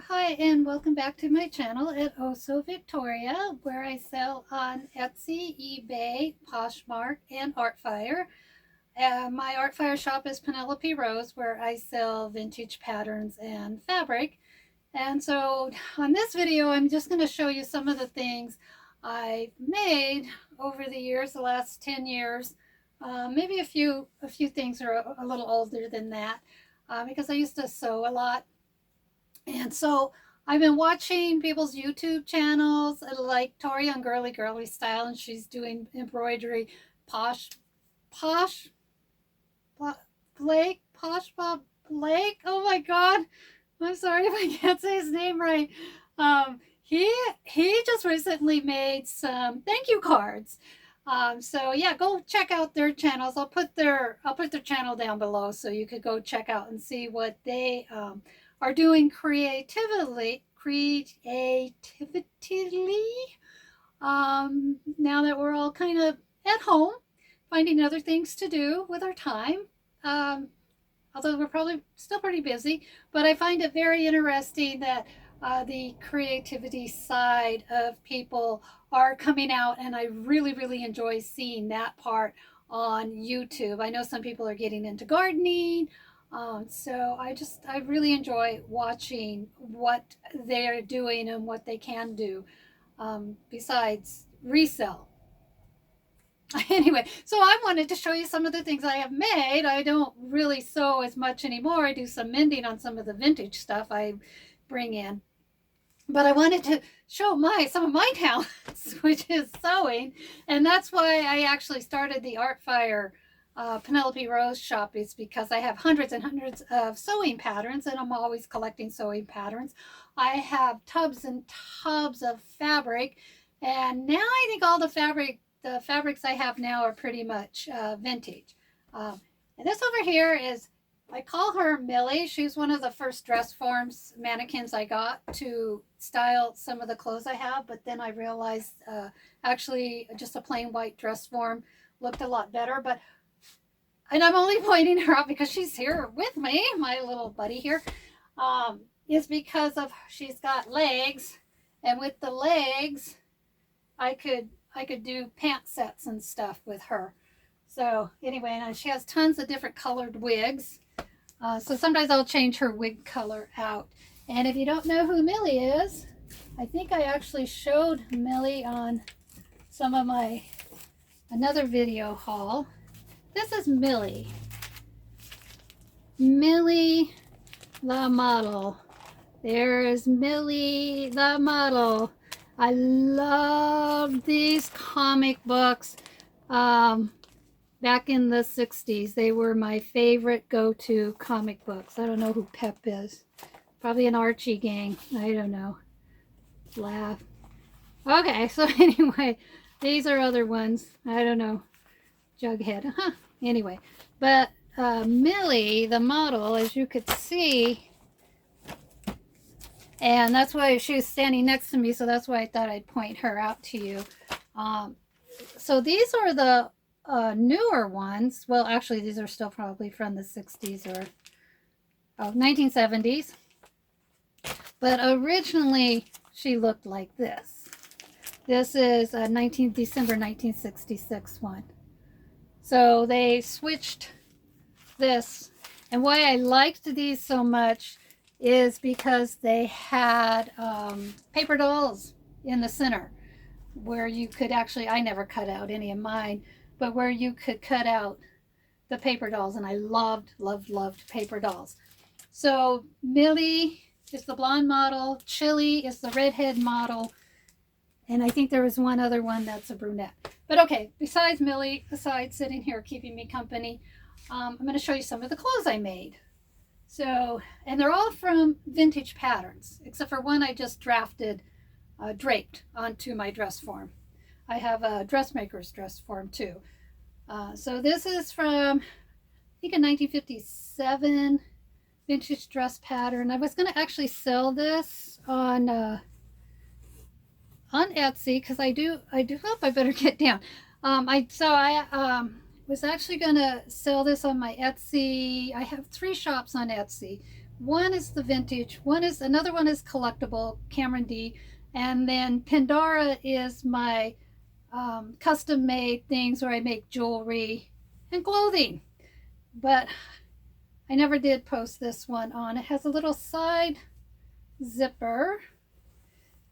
Hi and welcome back to my channel at Oh So Victoria, where I sell on Etsy, eBay, Poshmark, and Artfire. My Artfire shop is Penelope Rose, where I sell vintage patterns and fabric. And so on this video, I'm just going to show you some of the things I've made over the years, the last 10 years. Maybe a few things are a little older than that, because I used to sew a lot. And so I've been watching people's YouTube channels like Tori on Girly Style, and she's doing embroidery. Posh, Posh, Blake, Posh Bob Blake. Oh my God. I'm sorry if I can't say his name right. He just recently made some thank you cards. So yeah, go check out their channels. I'll put their channel down below so you could go check out and see what they are doing creatively. Now that we're all kind of at home, finding other things to do with our time. Although we're probably still pretty busy, but I find it very interesting that the creativity side of people are coming out, and I really enjoy seeing that part on YouTube. I know some people are getting into gardening, so I really enjoy watching what they're doing and what they can do, besides resell. Anyway, so I wanted to show you some of the things I have made. I don't really sew as much anymore. I do some mending on some of the vintage stuff I bring in. But I wanted to show some of my talents, which is sewing. And that's why I actually started the Artfire Penelope Rose shop, is because I have hundreds and hundreds of sewing patterns, and I'm always collecting sewing patterns. I have tubs and tubs of fabric, and now I think all the fabrics I have now are pretty much vintage. And this over here is, I call her Millie. She's one of the first dress forms mannequins I got to style some of the clothes I have, but then I realized actually just a plain white dress form looked a lot better. And I'm only pointing her out because she's here with me, my little buddy here, is because of she's got legs, and with the legs I could do pant sets and stuff with her. So anyway, and she has tons of different colored wigs. So sometimes I'll change her wig color out. And if you don't know who Millie is, I think I actually showed Millie on some of my another video haul. This is Millie. Millie the model. There is Millie the model. I love these comic books. Back in the 60s, they were my favorite go-to comic books. I don't know who Pep is. Probably an Archie gang. I don't know. Laugh. Okay, so anyway, these are other ones. I don't know. Jughead. Anyway, but Millie, the model, as you could see, and that's why she was standing next to me, so that's why I thought I'd point her out to you. So these are the newer ones. Well, actually, these are still probably from the 60s or 1970s. But originally, she looked like this. This is a December 1966 one. So they switched this. And why I liked these so much is because they had paper dolls in the center, where you could actually, I never cut out any of mine, but where you could cut out the paper dolls, and I loved paper dolls. So Millie is the blonde model, Chili is the redhead model, and I think there was one other one that's a brunette. But okay, besides Millie, besides sitting here keeping me company, I'm going to show you some of the clothes I made. So, and they're all from vintage patterns, except for one I just drafted, draped onto my dress form. I have a dressmaker's dress form too. So this is from, I think, a 1957 vintage dress pattern. I was going to actually sell this on Etsy, because I do hope I better get down. I was actually going to sell this on my Etsy. I have 3 shops on Etsy. One is the vintage, another one is collectible, Cameron D, and then Pandora is my custom made things where I make jewelry and clothing. But I never did post this one on. It has a little side zipper.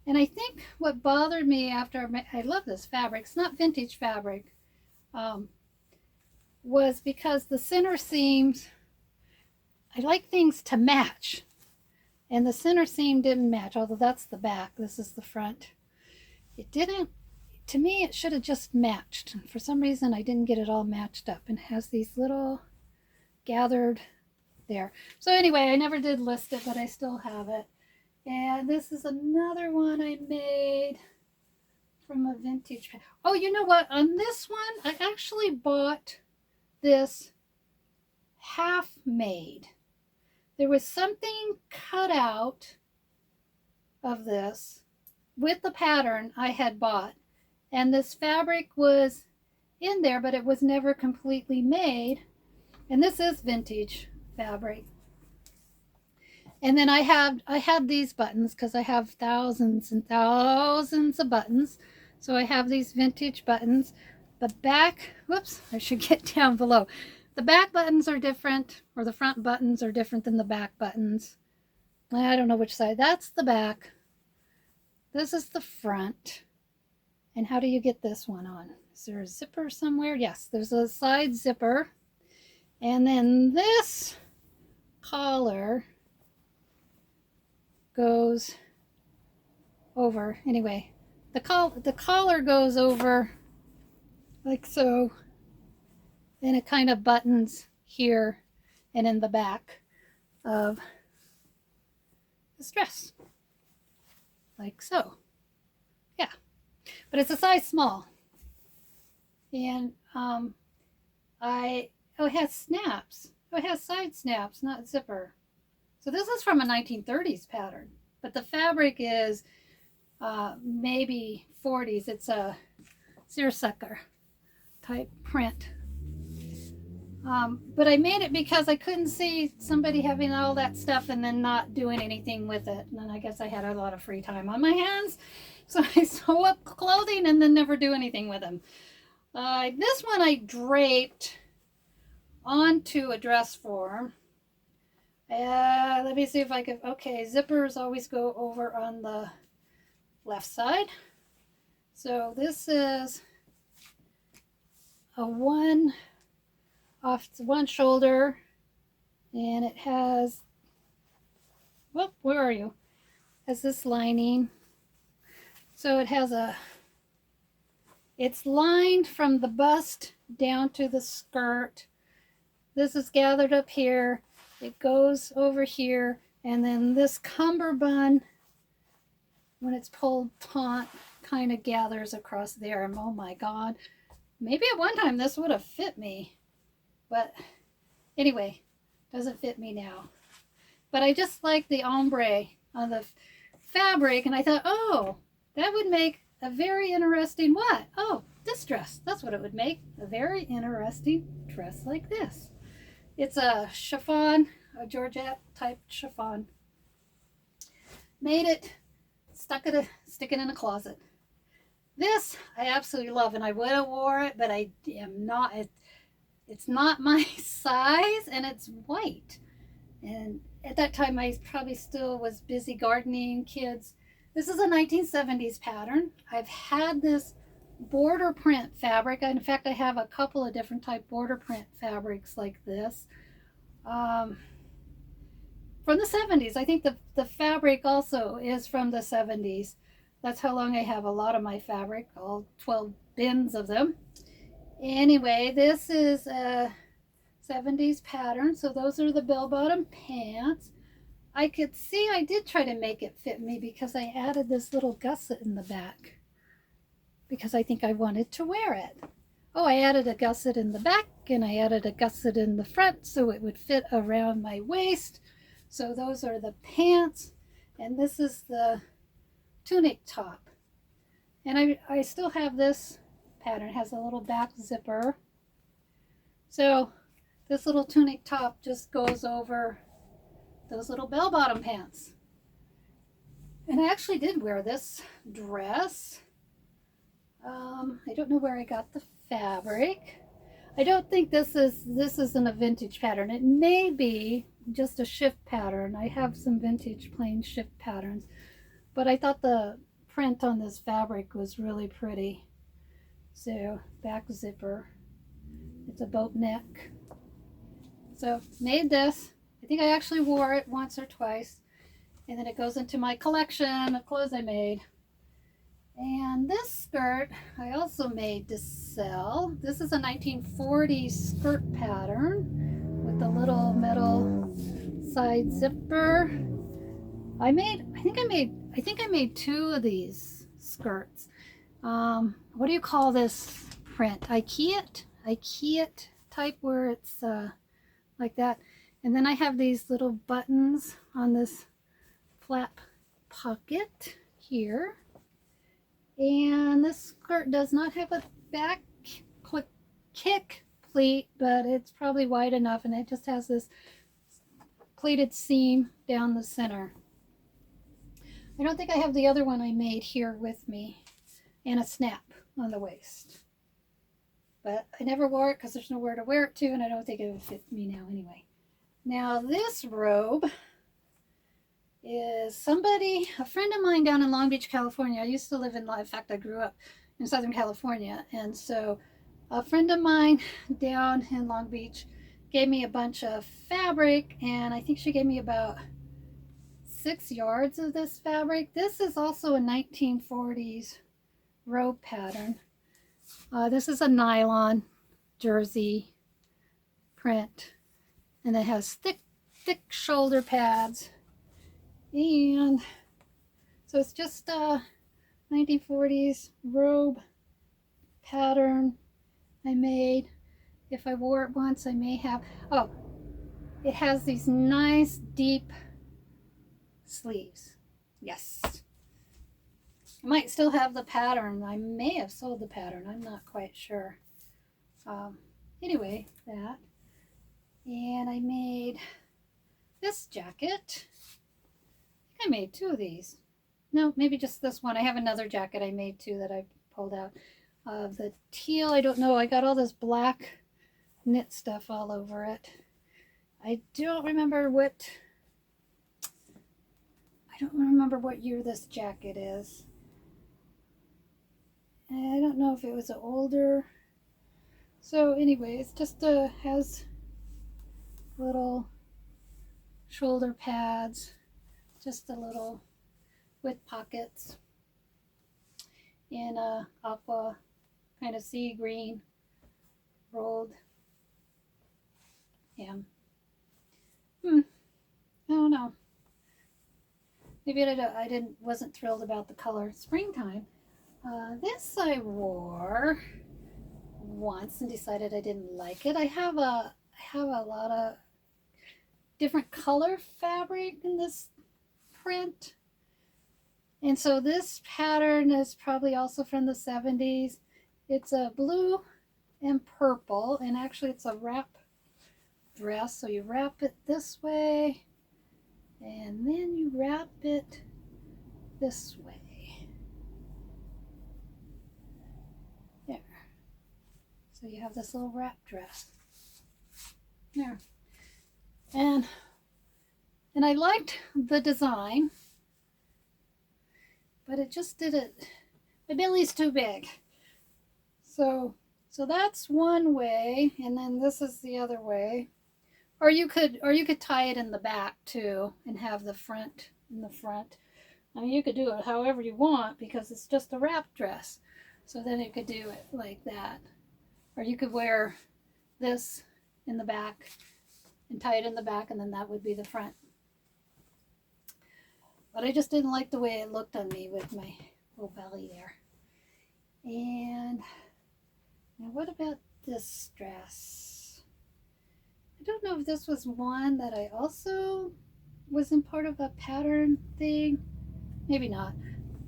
And I think what bothered me after I love this fabric, it's not vintage fabric, um, was because the center seams, I like things to match. And the center seam didn't match, although that's the back. This is the front. It didn't, to me, it should have just matched. For some reason, I didn't get it all matched up, and it has these little gathered there. So anyway, I never did list it, but I still have it. And this is another one I made from a vintage. Oh, you know what? On this one, I actually bought this half made. There was something cut out of this with the pattern I had bought. And this fabric was in there, but it was never completely made. And this is vintage fabric. And then I had these buttons because I have thousands and thousands of buttons. So I have these vintage buttons. The back, whoops, I should get down below. The back buttons are different, or the front buttons are different than the back buttons. I don't know which side. That's the back. This is the front. And how do you get this one on? Is there a zipper somewhere? Yes, there's a side zipper. And then this collar goes over. Anyway, the collar goes over like so. And it kind of buttons here and in the back of this dress. Like so. Yeah. But it's a size small. And it has snaps. Oh, it has side snaps, not zipper. So this is from a 1930s pattern. But the fabric is maybe 40s. It's a seersucker type print. But I made it because I couldn't see somebody having all that stuff and then not doing anything with it. And I guess I had a lot of free time on my hands. So I sew up clothing and then never do anything with them. This one I draped onto a dress form. Let me see if I can. Okay, zippers always go over on the left side. So this is a one off one shoulder, and it has, whoop, where are you? Has this lining. So it has it's lined from the bust down to the skirt. This is gathered up here. It goes over here, and then this cummerbund, when it's pulled taut, kind of gathers across there. And oh my God, maybe at one time this would have fit me. But anyway, doesn't fit me now. But I just like the ombre on the fabric, and I thought, oh, that would make a very interesting what? Oh, this dress. That's what it would make. A very interesting dress like this. It's a chiffon, a Georgette type chiffon. Made it, stick it in a closet. This I absolutely love, and I would have wore it, but I am not. It's not my size, and it's white. And at that time, I probably still was busy gardening, kids. This is a 1970s pattern. I've had this border print fabric. In fact, I have a couple of different type border print fabrics like this. From the 70s. I think the fabric also is from the 70s. That's how long I have a lot of my fabric, all 12 bins of them. Anyway, this is a 70s pattern, so those are the bell-bottom pants. I could see I did try to make it fit me because I added this little gusset in the back because I think I wanted to wear it. Oh, I added a gusset in the back and I added a gusset in the front so it would fit around my waist. So those are the pants, and this is the tunic top. And I still have this pattern. It has a little back zipper. So this little tunic top just goes over those little bell-bottom pants. And I actually did wear this dress. I don't know where I got the fabric. I don't think this isn't a vintage pattern. It may be just a shift pattern. I have some vintage plain shift patterns, but I thought the print on this fabric was really pretty. So back zipper. It's a boat neck. So made this. I think I actually wore it once or twice, and then it goes into my collection of clothes I made. And this skirt I also made to sell. This is a 1940s skirt pattern with the little metal side zipper. I think I made two of these skirts. What do you call this print? IKEA type, where it's like that. And then I have these little buttons on this flap pocket here. And this skirt does not have a back kick pleat, but it's probably wide enough, and it just has this pleated seam down the center. I don't think I have the other one I made here with me, and a snap on the waist. But I never wore it because there's nowhere to wear it to, and I don't think it would fit me now anyway. Now this robe is a friend of mine down in Long Beach, California. I used to live in fact, I grew up in Southern California. And so a friend of mine down in Long Beach gave me a bunch of fabric, and I think she gave me about 6 yards of this fabric. This is also a 1940s robe pattern. This is a nylon jersey print, and it has thick shoulder pads. And so it's just a 1940s robe pattern I made. If I wore it once, I may have. Oh, it has these nice deep sleeves. Yes. I might still have the pattern. I may have sold the pattern. I'm not quite sure. Anyway, that. And I made this jacket. I made 2 of these. No, maybe just this one. I have another jacket I made too that I pulled out. The teal, I don't know. I got all this black knit stuff all over it. I don't remember what year this jacket is. I don't know if it was an older. So anyway, it's just has little shoulder pads. Just a little with pockets in a aqua kind of sea green rolled hem. I don't know. Maybe I wasn't thrilled about the color. Springtime. This I wore once and decided I didn't like it. I have a lot of different color fabric in this print, and so this pattern is probably also from the 70s. It's a blue and purple, and actually it's a wrap dress, so you wrap it this way and then you wrap it this way. There. So you have this little wrap dress there. And I liked the design, but it just didn't, my belly's too big. So that's one way, and then this is the other way. Or you could tie it in the back too and have the front in the front. I mean, you could do it however you want because it's just a wrap dress. So then you could do it like that. Or you could wear this in the back and tie it in the back, and then that would be the front. But I just didn't like the way it looked on me with my little belly there. And now what about this dress? I don't know if this was one that I also was in part of a pattern thing. Maybe not.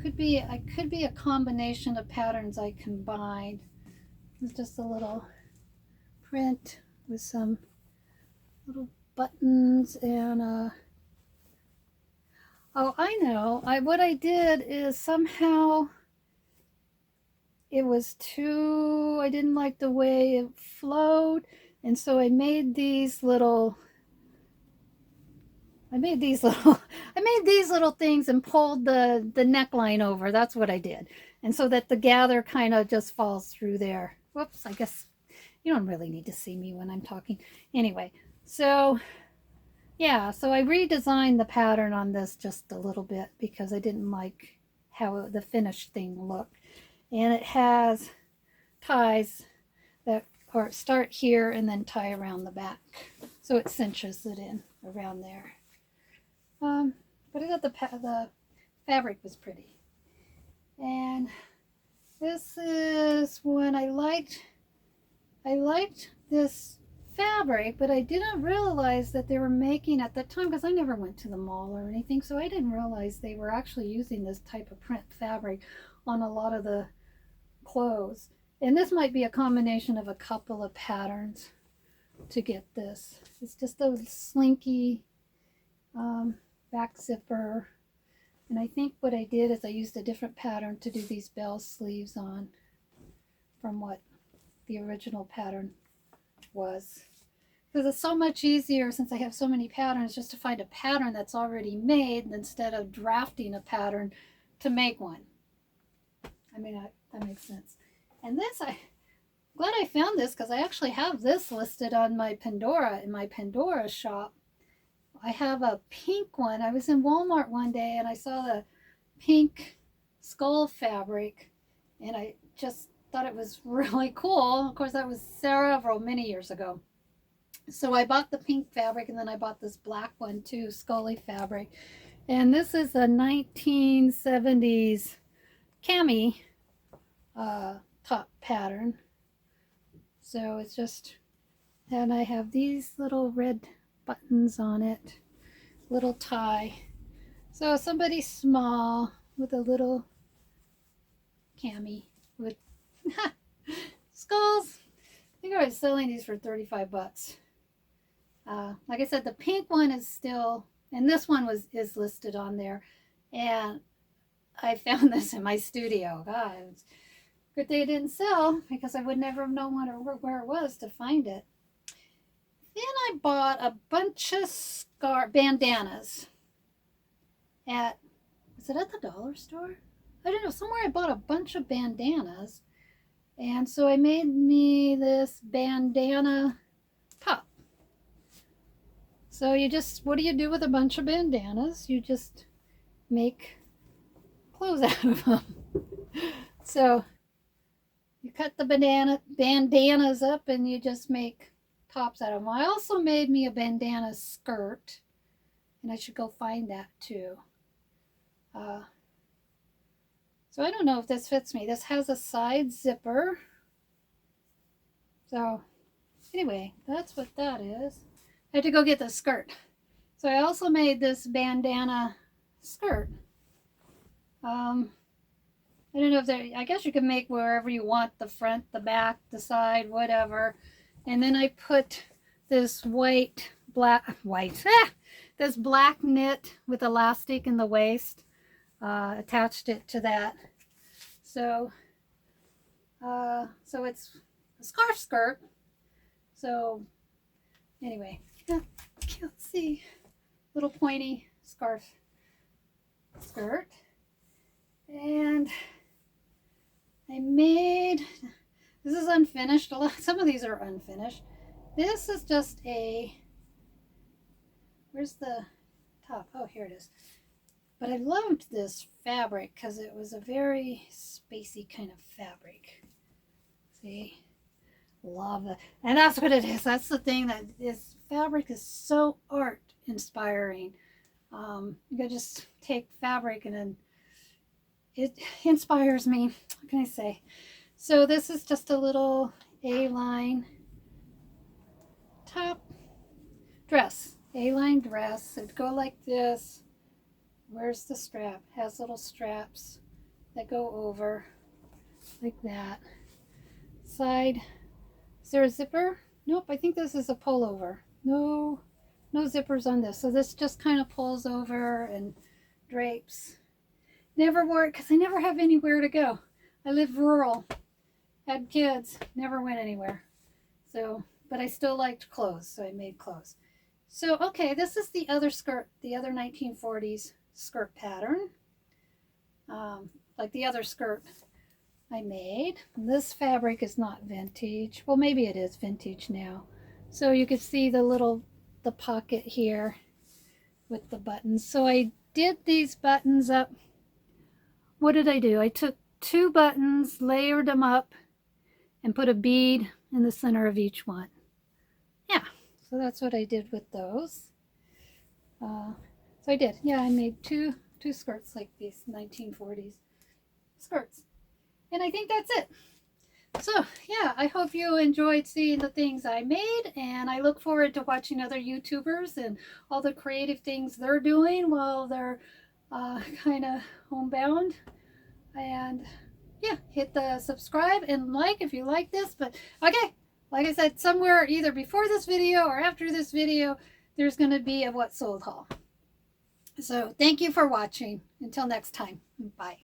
Could be a combination of patterns I combined. It's just a little print with some little buttons and a Oh, I know. What I did is somehow it was too, I didn't like the way it flowed, and so I made these little I made these little things and pulled the neckline over. That's what I did. And so that the gather kind of just falls through there. Whoops, I guess you don't really need to see me when I'm talking. Anyway, so yeah, so I redesigned the pattern on this just a little bit because I didn't like how the finished thing looked. And it has ties that start here and then tie around the back. So it cinches it in around there. But I thought the fabric was pretty. And this is when I liked this fabric, but I didn't realize that they were making at the time, because I never went to the mall or anything, so I didn't realize they were actually using this type of print fabric on a lot of the clothes. And this might be a combination of a couple of patterns to get this. It's just a slinky back zipper. And I think what I did is I used a different pattern to do these bell sleeves on from what the original pattern was. Because it's so much easier, since I have so many patterns, just to find a pattern that's already made instead of drafting a pattern to make one. I mean, that makes sense. And this, I'm glad I found this, because I actually have this listed on my Pandora, in my Pandora shop. I have a pink one. I was in Walmart one day and I saw the pink skull fabric, and I just thought it was really cool. Of course, that was many years ago. So I bought the pink fabric, and then I bought this black one too, scully fabric. And this is a 1970s cami top pattern. So it's just, and I have these little red buttons on it, little tie. So somebody small with a little cami with skulls. I think I was selling these for 35 bucks. Like I said, the pink one is still, and this one is listed on there. And I found this in my studio. God, it's good they didn't sell, because I would never have known where it was to find it. Then I bought a bunch of bandanas was it at the dollar store? I don't know, somewhere I bought a bunch of bandanas. And so I made me this bandana top. So what do you do with a bunch of bandanas? You just make clothes out of them. So you cut the bandanas up and you just make tops out of them. I also made me a bandana skirt, and I should go find that too. So I don't know if this fits me. This has a side zipper. So anyway, that's what that is. I had to go get the skirt. So I also made this bandana skirt. I don't know if I guess you can make wherever you want, the front, the back, the side, whatever. And then I put this this black knit with elastic in the waist, attached it to that. So it's a scarf skirt. So anyway, can't see, little pointy scarf skirt. And I made, this is unfinished. Some of these are unfinished. This is just where's the top? Oh, here it is. But I loved this fabric because it was a very spacey kind of fabric. See? Love it. And that's what it is. That's the thing, that this fabric is so art inspiring. You can just take fabric and then it inspires me. What can I say? So this is just a little A-line top dress. A-line dress. It'd go like this. Where's the strap? Has little straps that go over like that. Side. Is there a zipper? Nope, I think this is a pullover. No zippers on this. So this just kind of pulls over and drapes. Never wore it because I never have anywhere to go. I live rural, had kids, never went anywhere. So, but I still liked clothes, so I made clothes. So, okay, this is the other skirt, the other 1940s skirt pattern. Like the other skirt I made. This fabric is not vintage. Well, maybe it is vintage now. So you can see the pocket here with the buttons. So I did these buttons up. What did I do? I took 2 buttons, layered them up, and put a bead in the center of each one. Yeah, so that's what I did with those. So I did. Yeah, I made two skirts like these 1940s skirts. And I think that's it. So, yeah, I hope you enjoyed seeing the things I made, and I look forward to watching other YouTubers and all the creative things they're doing while they're kind of homebound. And, yeah, hit the subscribe and like if you like this. But, okay, like I said, somewhere either before this video or after this video, there's going to be a What Sold haul. So, thank you for watching. Until next time, bye.